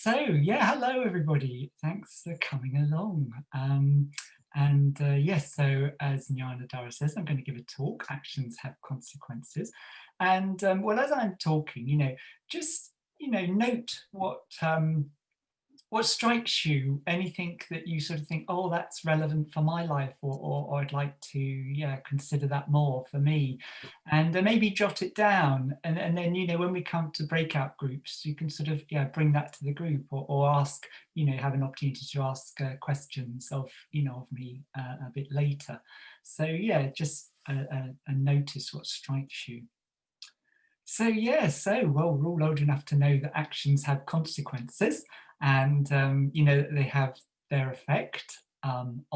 Yeah, hello everybody. Thanks for coming along. Yes, so as Jnana Dara says, I'm going to give a talk. Actions have consequences, and well, as I'm talking, just note what strikes you, anything that you sort of think, oh, that's relevant for my life, or I'd like to, yeah, consider that more for me, and maybe jot it down, and then when we come to breakout groups, you can sort of, yeah, bring that to the group, or ask, have an opportunity to ask questions of of me a bit later. So yeah, just notice what strikes you. So yeah, well, we're all old enough to know that actions have consequences, and that they have their effect on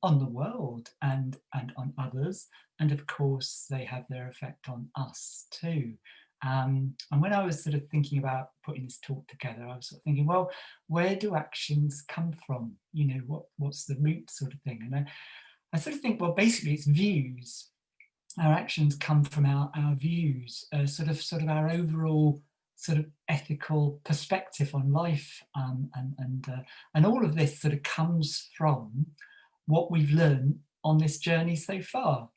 the world and on others, and of course they have their effect on us too. And when I was sort of thinking about putting this talk together, I was sort of thinking, well, where do actions come from? What's the root sort of thing? And I sort of think, well, basically it's views. Our actions come from our views, sort of our overall sort of ethical perspective on life, and all of this sort of comes from what we've learned on this journey so far.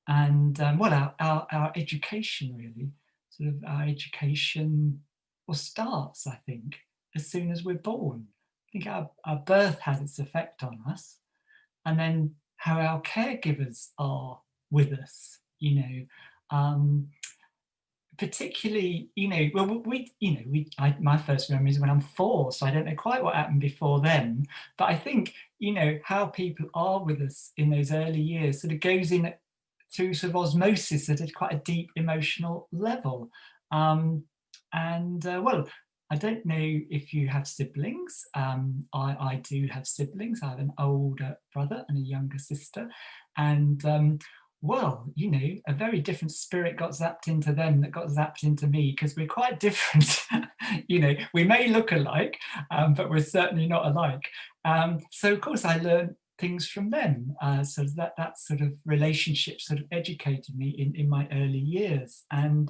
And well, our education, really, sort of our education, well, starts, I think, as soon as we're born. I think our birth has its effect on us, and then how our caregivers are with us, particularly, well, my first memory is when I'm 4, so I don't know quite what happened before then, but I think, how people are with us in those early years sort of goes in through sort of osmosis at quite a deep emotional level. Well, I don't know if you have siblings. I do have siblings. I have an older brother and a younger sister. And well, a very different spirit got zapped into them that got zapped into me, because we're quite different. We may look alike, but we're certainly not alike. So of course I learned things from them. So that sort of relationship sort of educated me in my early years. And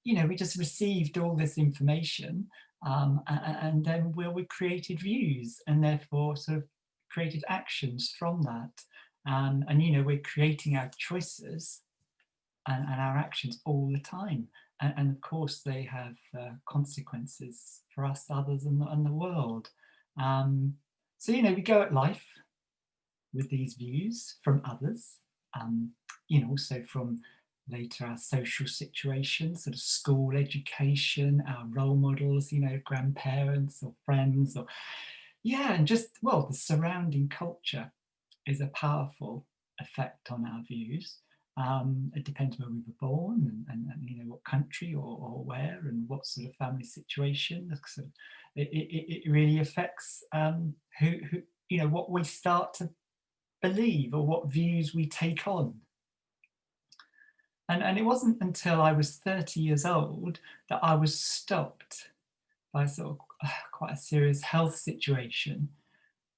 we just received all this information, and then we created views, and therefore sort of created actions from that. And we're creating our choices and our actions all the time. And of course, they have consequences for us, others, and the world. So we go at life with these views from others, also from later our social situations, sort of school education, our role models, grandparents or friends, or and just, well, the surrounding culture is a powerful effect on our views. It depends where we were born, and what country or where, and what sort of family situation. So it really affects who what we start to believe, or what views we take on. And it wasn't until I was 30 years old that I was stopped by sort of quite a serious health situation.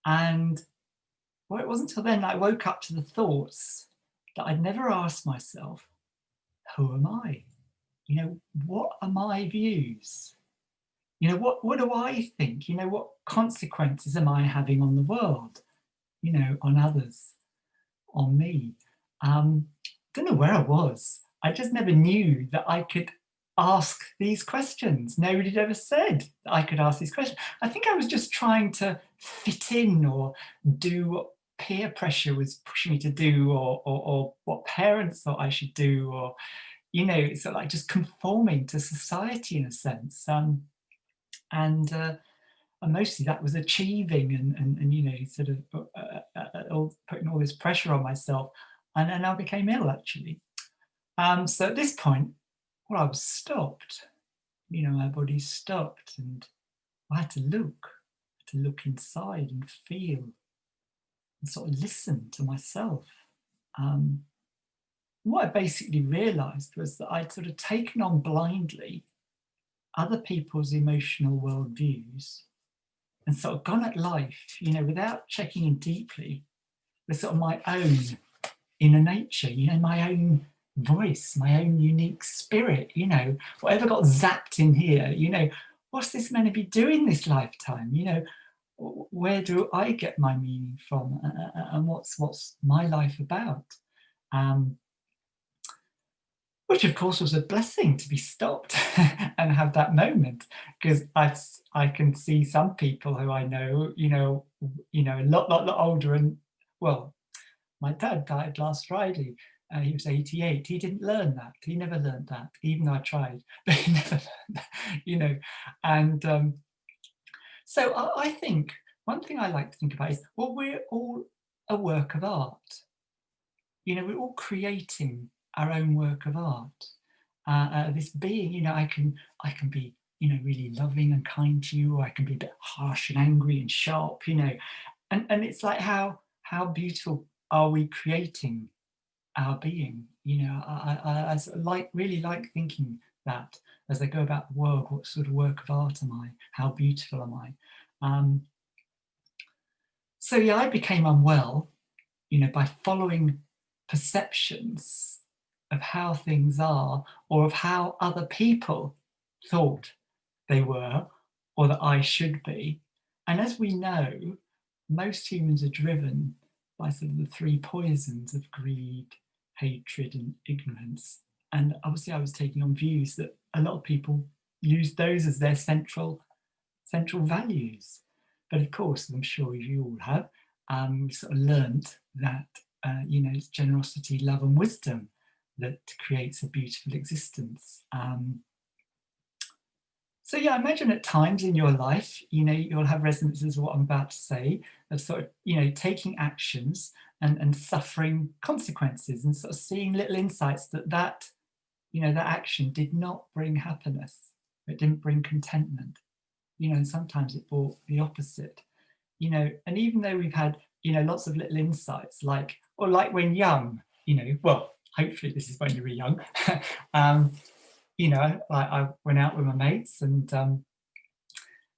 And well, it wasn't until then I woke up to the thoughts that I'd never asked myself, who am I? What are my views? What do I think? What consequences am I having on the world? On others, on me? Don't know where I was. I just never knew that I could ask these questions. Nobody had ever said that I could ask these questions. I think I was just trying to fit in, or do what peer pressure was pushing me to do, or what parents thought I should do, or sort of like just conforming to society in a sense. And mostly that was achieving, and sort of putting all this pressure on myself, and I became ill, actually. So at this point, well, I was stopped. My body stopped, and I had to look inside and feel, and sort of listen to myself. What I basically realised was that I'd sort of taken on blindly other people's emotional worldviews, and sort of gone at life, without checking in deeply with sort of my own inner nature, my own voice, my own unique spirit, whatever got zapped in here, what's this meant to be doing this lifetime? Where do I get my meaning from, and what's my life about? Um, which of course was a blessing to be stopped and have that moment, because I can see some people who I know, a lot older, and well, my dad died last Friday. He was 88. He didn't learn that. He never learned that, even though I tried, but he never learned that. And so I think one thing I like to think about is, well, we're all a work of art. We're all creating our own work of art. This being, I can be, really loving and kind to you, or I can be a bit harsh and angry and sharp, and it's like how beautiful are we creating our being? I sort of really like thinking that as I go about the world, what sort of work of art am I? How beautiful am I? So yeah, I became unwell, by following perceptions of how things are, or of how other people thought they were, or that I should be. And as we know, most humans are driven by sort of the three poisons of greed, hatred, and ignorance. And obviously, I was taking on views that a lot of people use those as their central values. But of course, I'm sure you all have, we sort of learned that it's generosity, love, and wisdom that creates a beautiful existence. So yeah, I imagine at times in your life, you'll have resonances of what I'm about to say, of sort of, taking actions and suffering consequences, and sort of seeing little insights that action did not bring happiness. It didn't bring contentment. And sometimes it brought the opposite. And even though we've had, lots of little insights, like when young, well, hopefully this is when you were young, like I went out with my mates and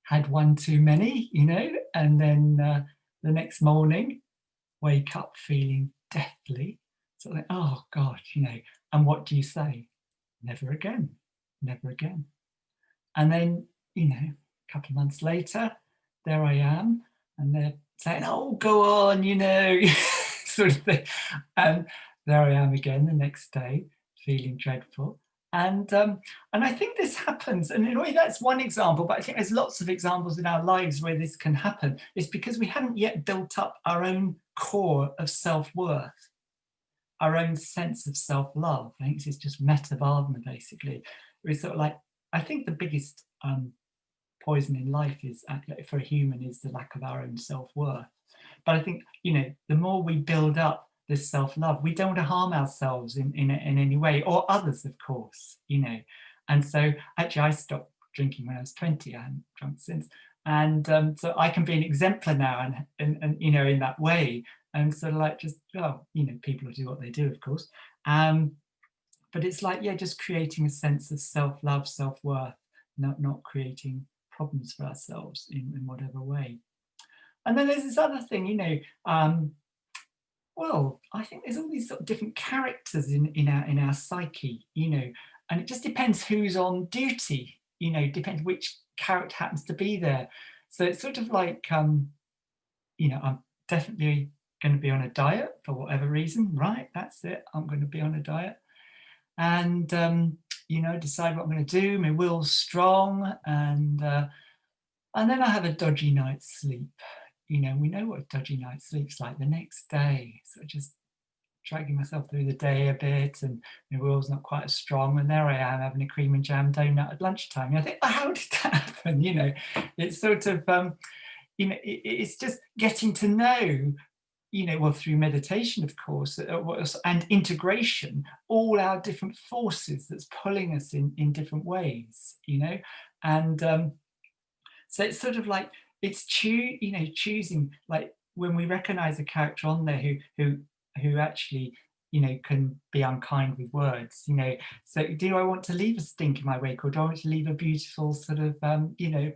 had one too many, and then the next morning, wake up feeling deathly. So like, oh God, and what do you say? Never again, never again. And then, a couple of months later, there I am, and they're saying, oh, go on, sort of thing. And there I am again the next day, feeling dreadful. And I think this happens, and in a way that's one example, but I think there's lots of examples in our lives where this can happen. It's because we haven't yet built up our own core of self-worth, our own sense of self-love. I think it's just meta-Dharma, basically. It's sort of like, I think the biggest poison in life is, for a human, is the lack of our own self-worth. But I think, the more we build up this self-love, we don't want to harm ourselves in any way, or others, of course, And so actually I stopped drinking when I was 20. I haven't drunk since. And so I can be an exemplar now, and in that way. And sort of like, just, well, people will do what they do, of course. But it's like, yeah, just creating a sense of self-love, self-worth, not creating problems for ourselves in whatever way. And then there's this other thing, well, I think there's all these sort of different characters in our psyche, and it just depends who's on duty, depends which character happens to be there. So it's sort of like, I'm definitely going to be on a diet for whatever reason, right? That's it. I'm going to be on a diet. And, decide what I'm going to do. My will's strong. And then I have a dodgy night's sleep. We know what a dodgy night's sleep's like the next day. So just dragging myself through the day a bit, and my will's not quite as strong. And there I am having a cream and jam donut at lunchtime. And I think, oh, how did that happen? It's sort of, it's just getting to know, well, through meditation, of course, and integration, all our different forces that's pulling us in different ways, and so it's sort of like, it's choosing, like when we recognize a character on there who actually, can be unkind with words, so do I want to leave a stink in my wake, or do I want to leave a beautiful sort of,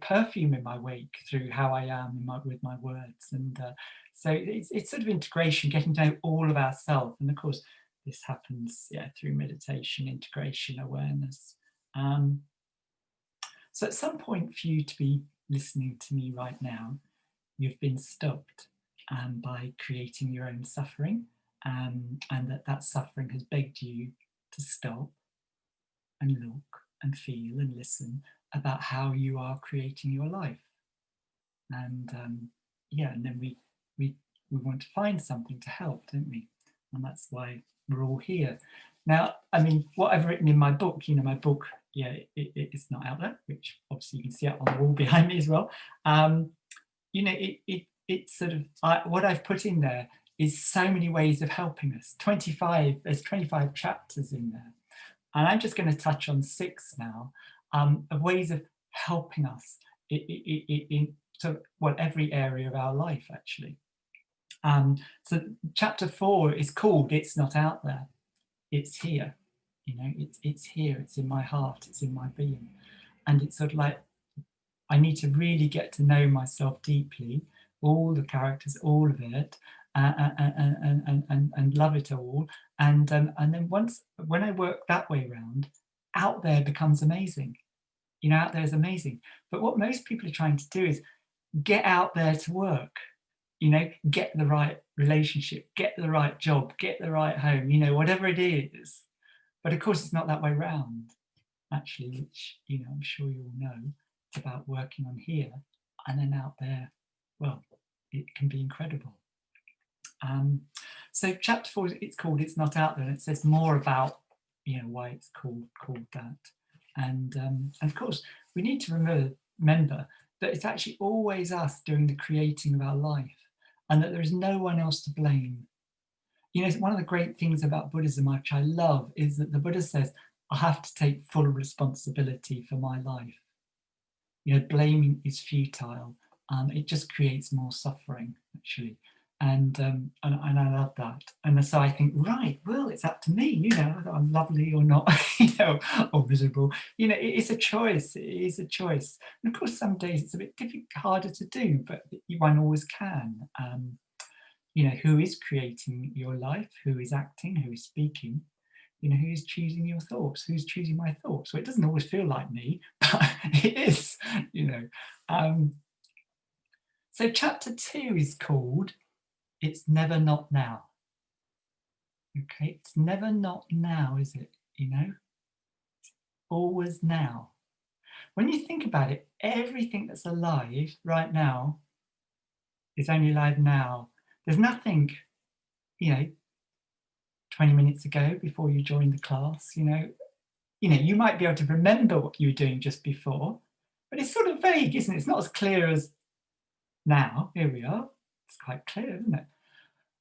perfume in my wake through how I am with my words? And so it's sort of integration, getting to know all of ourselves. And of course, this happens, through meditation, integration, awareness. So at some point for you to be listening to me right now, you've been stopped by creating your own suffering, and that suffering has begged you to stop and look and feel and listen about how you are creating your life. And and then we want to find something to help, don't we? And that's why we're all here. Now, I mean, what I've written in my book, my book, it's not out there, which obviously you can see it on the wall behind me as well. It's sort of what I've put in there is so many ways of helping us. There's 25 chapters in there, and I'm just going to touch on 6 now of ways of helping us in every area of our life, actually. So chapter 4 is called "It's Not Out There, It's Here." It's here. It's in my heart. It's in my being, and it's sort of like I need to really get to know myself deeply, all the characters, all of it, and love it all. And then when I work that way around, out there becomes amazing. Out there is amazing. But what most people are trying to do is get out there to work. Get the right relationship, get the right job, get the right home. Whatever it is. But of course, it's not that way round. Actually, which I'm sure you all know. It's about working on here, and then out there. Well, it can be incredible. So chapter 4, it's called "It's Not Out There," and it says more about why it's called that. And of course, we need to remember that it's actually always us doing the creating of our life, and that there is no one else to blame. One of the great things about Buddhism, which I love, is that the Buddha says, I have to take full responsibility for my life. Blaming is futile. It just creates more suffering, actually. And I love that. And so I think, right, well, it's up to me, whether I'm lovely or not, or miserable. It's a choice. It is a choice. And of course, some days it's a bit harder to do, but one always can. Who is creating your life? Who is acting? Who is speaking? Who is choosing your thoughts? Who's choosing my thoughts? So it doesn't always feel like me, but it is, So chapter 2 is called "It's Never Not Now." Okay, it's never not now, is it? It's always now. When you think about it, everything that's alive right now is only alive now. There's nothing, 20 minutes ago before you joined the class, you might be able to remember what you were doing just before, but it's sort of vague, isn't it? It's not as clear as now. Here we are. It's quite clear, isn't it?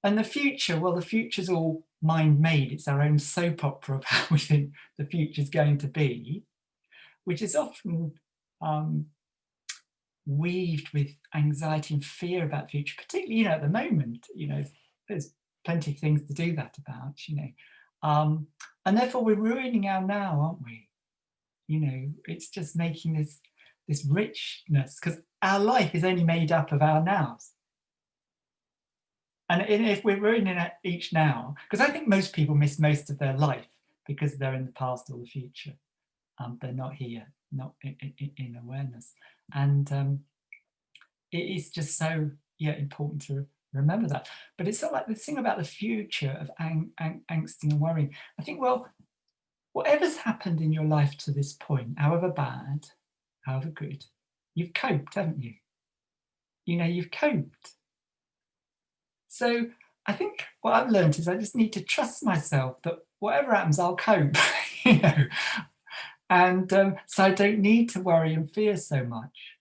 And the future, well, the future's all mind-made. It's our own soap opera of how we think the future's going to be, which is often weaved with anxiety and fear about the future, particularly, at the moment, there's plenty of things to do that about, and therefore we're ruining our now, aren't we? It's just making this richness, because our life is only made up of our nows. And if we're ruining each now, because I think most people miss most of their life because they're in the past or the future. They're not here, not in awareness. And it is just so important to remember that. But it's sort of like the thing about the future of angsting and worrying. I think, well, whatever's happened in your life to this point, however bad, however good, you've coped, haven't you? You've coped. So I think what I've learned is I just need to trust myself that whatever happens, I'll cope, And so I don't need to worry and fear so much.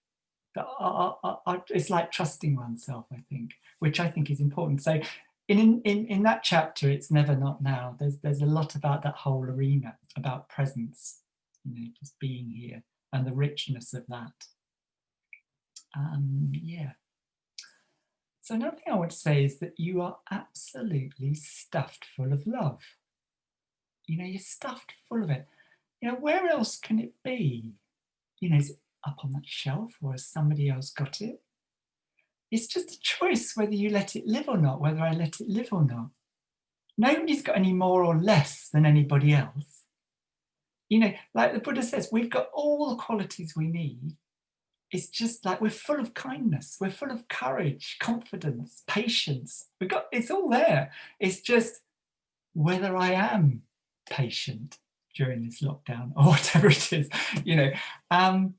It's like trusting oneself, I think, which I think is important. So in that chapter, "It's Never Not Now," there's a lot about that whole arena, about presence, just being here and the richness of that. So another thing I want to say is that you are absolutely stuffed full of love. You're stuffed full of it. Where else can it be? Is it up on that shelf, or has somebody else got it? It's just a choice whether you let it live or not, whether I let it live or not. Nobody's got any more or less than anybody else. Like the Buddha says, we've got all the qualities we need. It's just like we're full of kindness, we're full of courage, confidence, patience. It's all there. It's just whether I am patient during this lockdown or whatever it is, and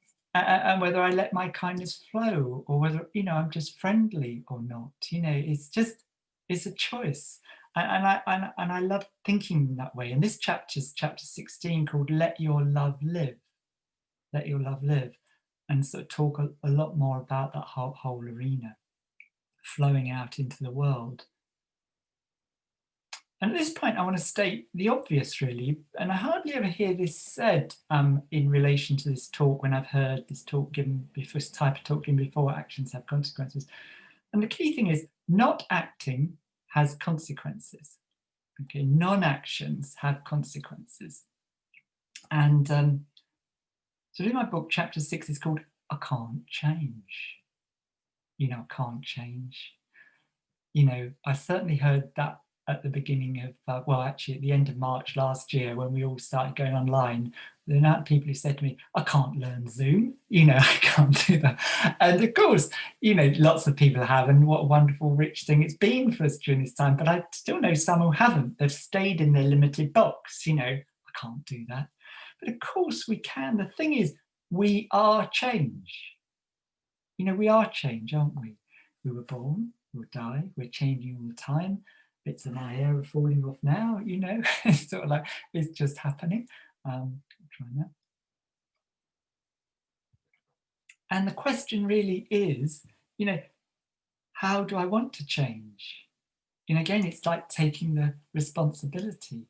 whether I let my kindness flow, or whether I'm just friendly or not. It's a choice. And I love thinking that way. And this chapter's chapter 16, called "Let Your Love Live." Let your love live, and sort of talk a lot more about that whole arena flowing out into the world. And at this point, I want to state the obvious, really, and I hardly ever hear this said in relation to this talk when I've heard this talk given before, this type of talk given before, actions have consequences. And the key thing is, not acting has consequences. Okay, non-actions have consequences. And so in my book, chapter 6 is called "I Can't Change." I can't change. I certainly heard that at the beginning of, actually at the end of March last year, when we all started going online. The amount of people who said to me, "I can't learn Zoom, I can't do that." And of course, lots of people have, and what a wonderful, rich thing it's been for us during this time. But I still know some who haven't. They've stayed in their limited box. I can't do that. But of course we can. The thing is, we are change. We are change, aren't we? We were born, we'll die, we're changing all the time. Bits of my hair are falling off now, It's sort of like, it's just happening. Trying that. And the question really is, how do I want to change? Again, it's like taking the responsibility.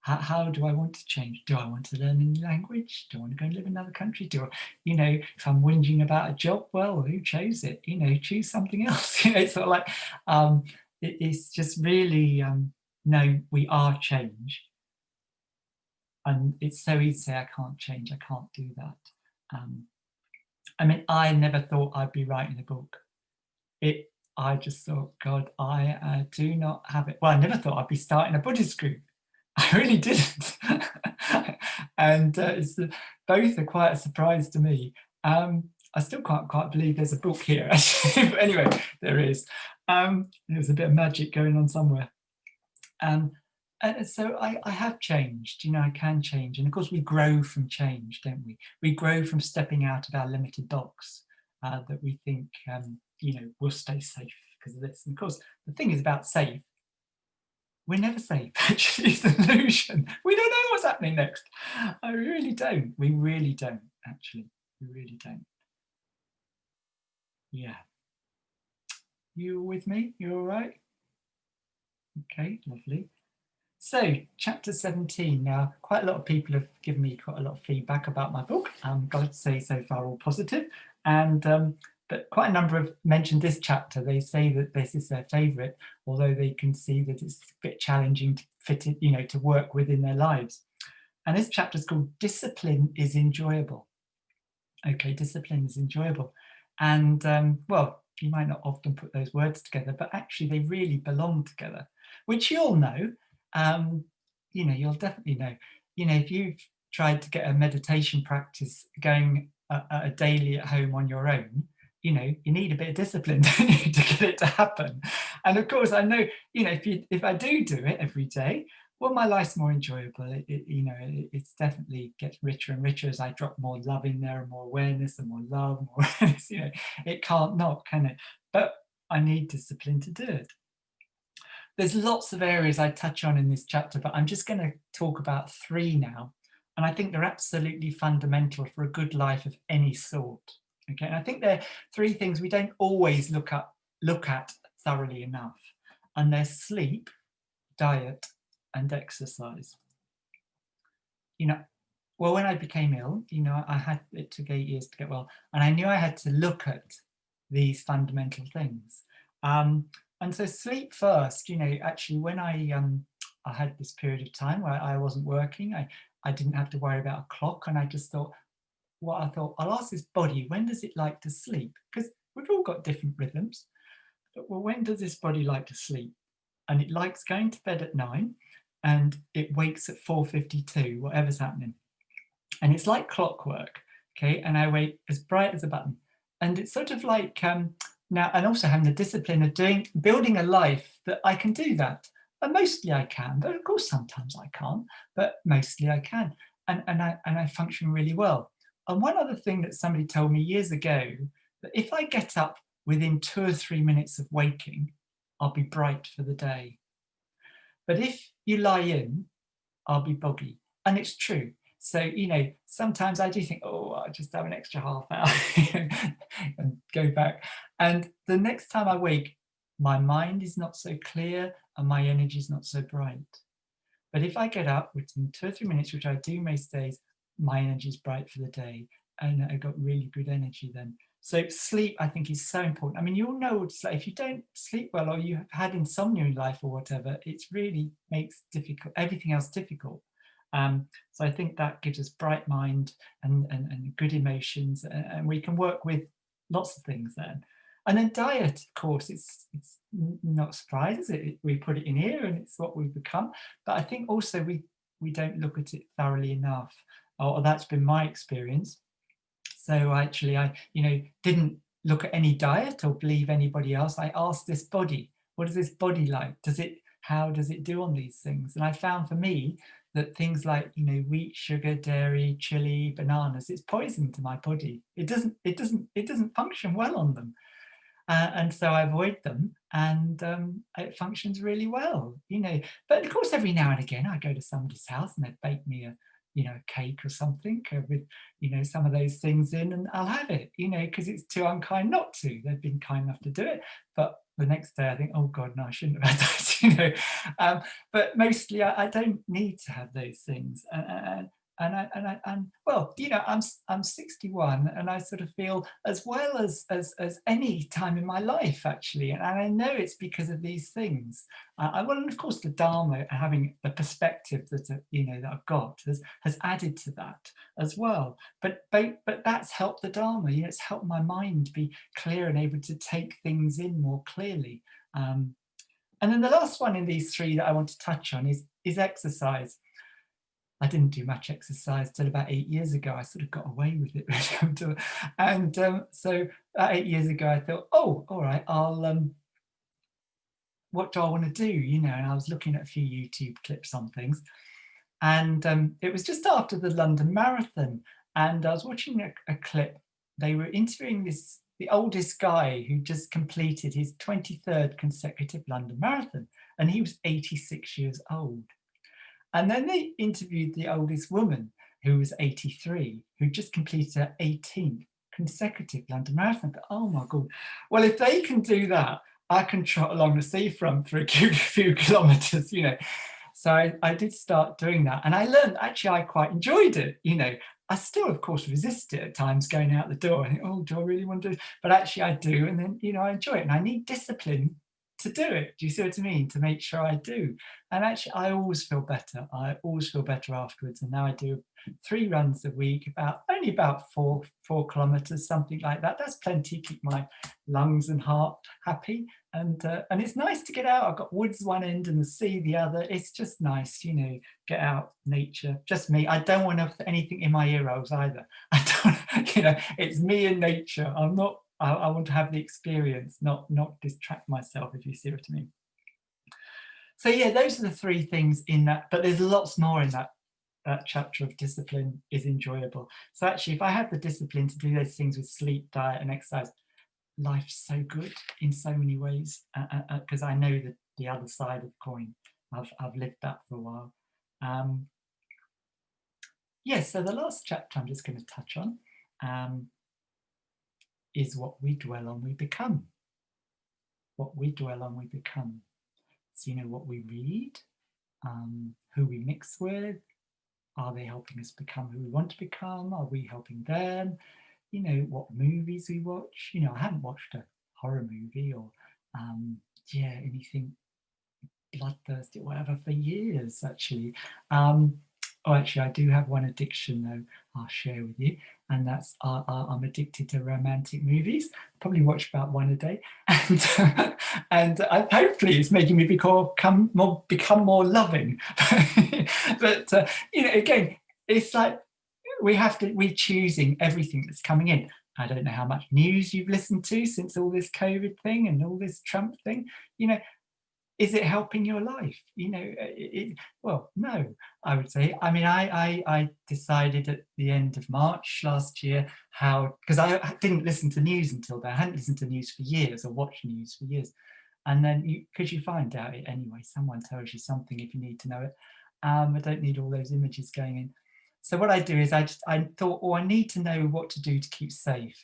How do I want to change? Do I want to learn a new language? Do I want to go and live in another country? If I'm whinging about a job, well, who chose it? Choose something else. It's sort of like, it's just really, no, we are change. And it's so easy to say, I can't change, I can't do that. I never thought I'd be writing a book. I just thought, God, I do not have it. Well, I never thought I'd be starting a Buddhist group. I really didn't. And both are quite a surprise to me. I still can't quite believe there's a book here, actually. But anyway, there is. There's a bit of magic going on somewhere. And so I have changed. I can change. And of course, we grow from change, don't we? We grow from stepping out of our limited box that we think, we'll stay safe because of this. And of course, the thing is about safe. We're never safe. Actually, it's an illusion. We don't know what's happening next. I really don't. We really don't, actually. We really don't. Yeah. You with me? You all right? Okay, lovely. So, chapter 17. Now, quite a lot of people have given me quite a lot of feedback about my book. Got to say, so far, all positive. And but quite a number have mentioned this chapter. They say that this is their favourite, although they can see that it's a bit challenging to fit it, to work within their lives. And this chapter is called "Discipline is Enjoyable." Okay, discipline is enjoyable. And well, you might not often put those words together, but actually they really belong together, which you'll know. You'll definitely know. If you've tried to get a meditation practice going a daily at home on your own, you need a bit of discipline to get it to happen. And of course, I know, if I do it every day, well, my life's more enjoyable. It's definitely gets richer and richer as I drop more love in there, and more awareness, and more love, more awareness. It can't not, can it? But I need discipline to do it. There's lots of areas I touch on in this chapter, but I'm just going to talk about 3 now. And I think they're absolutely fundamental for a good life of any sort. Okay, and I think there are 3 things we don't always look at thoroughly enough. And they're sleep, diet, and exercise. Well, when I became ill, it took 8 years to get well, and I knew I had to look at these fundamental things. And so sleep first, actually when I had this period of time where I wasn't working, I didn't have to worry about a clock, and I just thought, I'll ask this body, when does it like to sleep? Because we've all got different rhythms. But, well, when does this body like to sleep? And it likes going to bed at 9, and it wakes at 4:52, whatever's happening. and it's like clockwork, okay? And I wake as bright as a button. And it's sort of like now, and also having the discipline of building a life that I can do that. And mostly I can, but of course sometimes I can't, but mostly I can. And I function really well. And one other thing that somebody told me years ago, that if I get up within 2 or 3 minutes of waking, I'll be bright for the day. But if you lie in, I'll be boggy. And it's true. So, you know, sometimes I do think, oh, I'll just have an extra half hour and go back. And the next time I wake, my mind is not so clear and my energy is not so bright. But if I get up within 2 or 3 minutes, which I do most days, my energy is bright for the day. And I got really good energy then. So sleep, I think, is so important. I mean, you'll know what it's like. If you don't sleep well or you have had insomnia in life or whatever, it really makes everything else difficult. So I think that gives us bright mind and good emotions, and we can work with lots of things then. And then diet, of course, it's not a surprise, is it? We put it in here and it's what we've become. But I think also we don't look at it thoroughly enough, or that's been my experience. So actually, I didn't look at any diet or believe anybody else. I asked this body, what is this body like? How does it do on these things? And I found for me that things like wheat, sugar, dairy, chili, bananas, it's poison to my body. It doesn't function well on them. And so I avoid them, and it functions really well, But of course, every now and again, I go to somebody's house and they bake me a cake or something with some of those things in, and I'll have it, because it's too unkind not to. They've been kind enough to do it, but the next day I think, oh God, no, I shouldn't have had that, But mostly I don't need to have those things, and well, I'm 61, and I sort of feel as well as any time in my life, actually, and I know it's because of these things. Well, and of course, the Dharma, having the perspective that that I've got, has added to that as well. But that's helped the Dharma. It's helped my mind be clear and able to take things in more clearly. And then the last one in these three that I want to touch on is exercise. I didn't do much exercise till about 8 years ago. I sort of got away with it. And so 8 years ago, I thought, oh, all right, what do I want to do? And I was looking at a few YouTube clips on things. And it was just after the London Marathon. And I was watching a clip. They were interviewing the oldest guy who just completed his 23rd consecutive London Marathon. And he was 86 years old. And then they interviewed the oldest woman, who was 83, who just completed her 18th consecutive London Marathon. Oh my God. Well, if they can do that, I can trot along the seafront for a few kilometers, So I did start doing that. And I learned, actually, I quite enjoyed it. I still, of course, resist it at times going out the door. I think, oh, do I really want to do it? But actually I do. And then, I enjoy it. And I need discipline to do it. Do you see what I mean? To make sure I do. And actually, I always feel better. I always feel better afterwards. And now I do 3 runs a week, only about 4 kilometers, something like that. That's plenty to keep my lungs and heart happy. And it's nice to get out. I've got woods one end and the sea the other. It's just nice, get out, nature. Just me. I don't want to have anything in my ear holes either. I don't, it's me and nature. I want to have the experience, not distract myself, if you see what I mean. So yeah, those are the 3 things in that, but there's lots more in that chapter of discipline is enjoyable. So actually, if I have the discipline to do those things with sleep, diet and exercise, life's so good in so many ways, because I know that the other side of the coin. I've lived that for a while. So the last chapter I'm just going to touch on is what we dwell on, we become. What we dwell on, we become. So, what we read, who we mix with, are they helping us become who we want to become? Are we helping them? What movies we watch. I haven't watched a horror movie or, anything bloodthirsty or whatever for years, actually. Actually, I do have one addiction, though, I'll share with you, and that's I'm addicted to romantic movies. Probably watch about one a day, and hopefully it's making me become more loving. But again, it's like we're choosing everything that's coming in. I don't know how much news you've listened to since all this COVID thing and all this Trump thing. You know, is it helping your life? You know, well, no, I would say. I mean, I decided at the end of March last year how, because I didn't listen to news until then. I hadn't listened to news for years or watched news for years. And then because you find out it anyway, someone tells you something if you need to know it. I don't need all those images going in. So what I do is I thought, oh, I need to know what to do to keep safe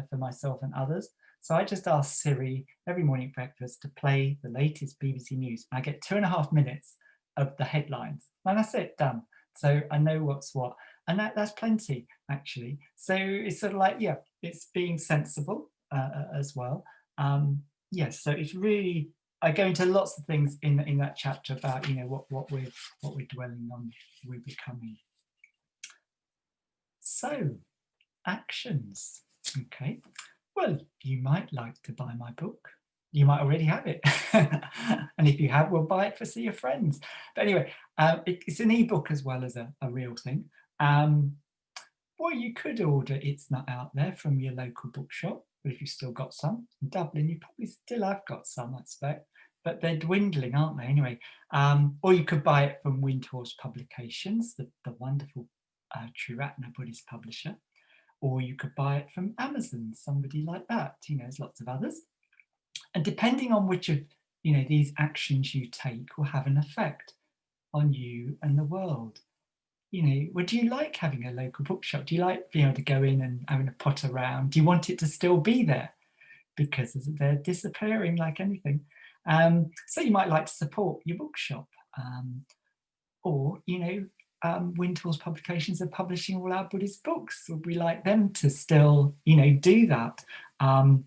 for myself and others. So I just ask Siri every morning at breakfast to play the latest BBC News. I get 2.5 minutes of the headlines, and that's it, done. So I know what's what, and that's plenty actually. So it's sort of like, yeah, it's being sensible as well. Yes, so it's really, I go into lots of things in that chapter about, you know, what we're dwelling on, we're becoming. So, actions. Okay. Well, you might like to buy my book. You might already have it. And if you have, we'll buy it for see your friends. But anyway, it's an ebook as well as a real thing. Well, you could order It's Not Out There from your local bookshop, but if you've still got some. In Dublin, you probably still have got some, I expect. But they're dwindling, aren't they? Anyway, or you could buy it from Windhorse Publications, the wonderful Triratna Buddhist publisher, or you could buy it from Amazon, somebody like that. You know, there's lots of others. And depending on which of, you know, these actions you take will have an effect on you and the world. You know, would you like having a local bookshop? Do you like being able to go in and having a pot around? Do you want it to still be there? Because they're disappearing like anything. So you might like to support your bookshop. Or, you know, Windhorse Publications are publishing all our Buddhist books. Would we like them to still, you know, do that? And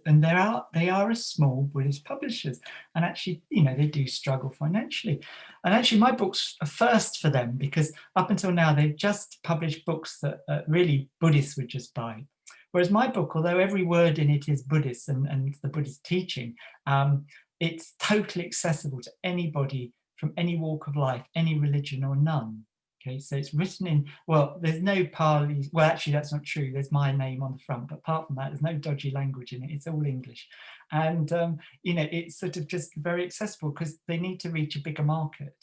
they are a small Buddhist publishers, and actually, you know, they do struggle financially. And actually, my book's a first for them, because up until now they've just published books that really Buddhists would just buy. Whereas my book, although every word in it is Buddhist and the Buddhist teaching, it's totally accessible to anybody from any walk of life, any religion or none. Okay, so it's written in, well, there's no Pali, well, actually, that's not true. There's my name on the front, but apart from that, there's no dodgy language in it. It's all English. And, you know, it's sort of just very accessible because they need to reach a bigger market.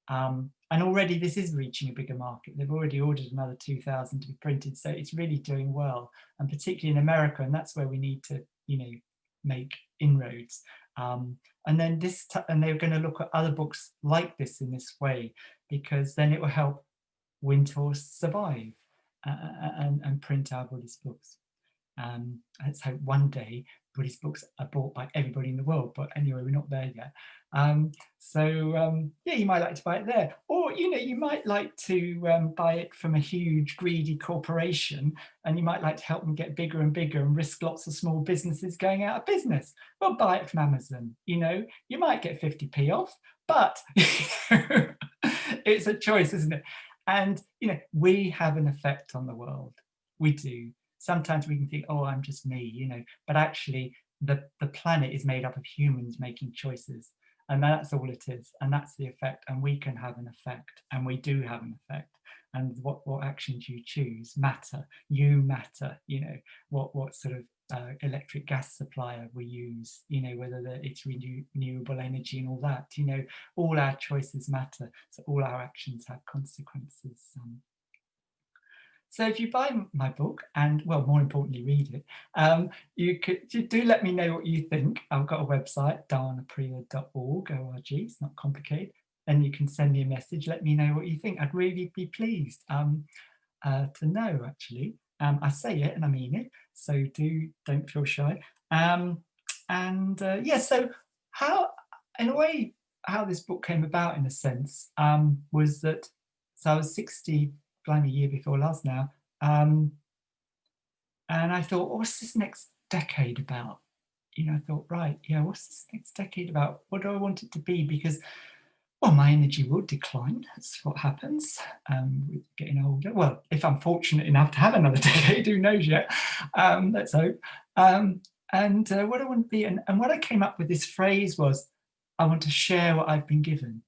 And already this is reaching a bigger market. They've already ordered another 2,000 to be printed. So it's really doing well, and particularly in America. And that's where we need to, you know, make inroads. And then and they're going to look at other books like this in this way, because then it will help Windhorse survive and print our Buddhist books. Let's hope one day Buddhist books are bought by everybody in the world, but anyway, we're not there yet. Yeah, you might like to buy it there, or, you know, you might like to buy it from a huge greedy corporation, and you might like to help them get bigger and bigger and risk lots of small businesses going out of business. Well, buy it from Amazon. You know, you might get 50p off, but it's a choice, isn't it? And, you know, we have an effect on the world. We do. Sometimes we can think, oh, I'm just me, you know, but actually the planet is made up of humans making choices, and that's all it is, and that's the effect, and we can have an effect, and we do have an effect. And what actions you choose matter. You matter. You know, what sort of electric gas supplier we use, you know, whether it's renewable energy and all that, you know, all our choices matter. So all our actions have consequences. So if you buy my book and, well, more importantly, read it, you do let me know what you think. I've got a website, danapriya.org, O-R-G, it's not complicated. And you can send me a message, let me know what you think. I'd really be pleased to know, actually. I say it and I mean it, so don't feel shy. Yeah, so how, in a way, how this book came about, in a sense, was that, so I was 60, blimey, year before last now, and I thought, what's this next decade about? You know, I thought, right, yeah, what's this next decade about? What do I want it to be? Because, well, my energy will decline. That's what happens with getting older. Well, if I'm fortunate enough to have another decade, who knows yet? Let's hope. And what I want to be, and what I came up with, this phrase was, I want to share what I've been given.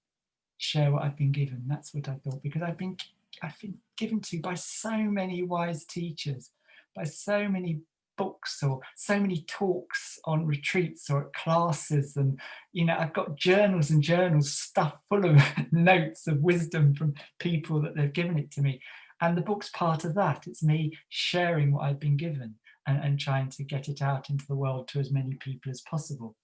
Share what I've been given. That's what I thought, because I've been I've been given to by so many wise teachers, by so many books or so many talks on retreats or at classes. And I've got journals and journals stuffed full of notes of wisdom from people that they've given it to me. And the book's part of that. It's me sharing what I've been given, and trying to get it out into the world to as many people as possible.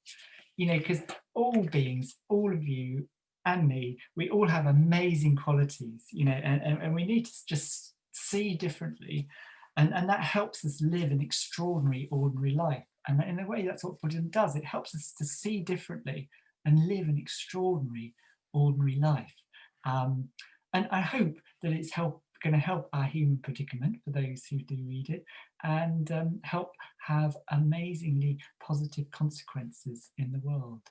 Because all beings, all of you and me, we all have amazing qualities, and we need to just see differently. And that helps us live an extraordinary, ordinary life. And in a way, that's what Buddhism does. It helps us to see differently and live an extraordinary, ordinary life. And I hope that it's going to help our human predicament for those who do read it, and help have amazingly positive consequences in the world.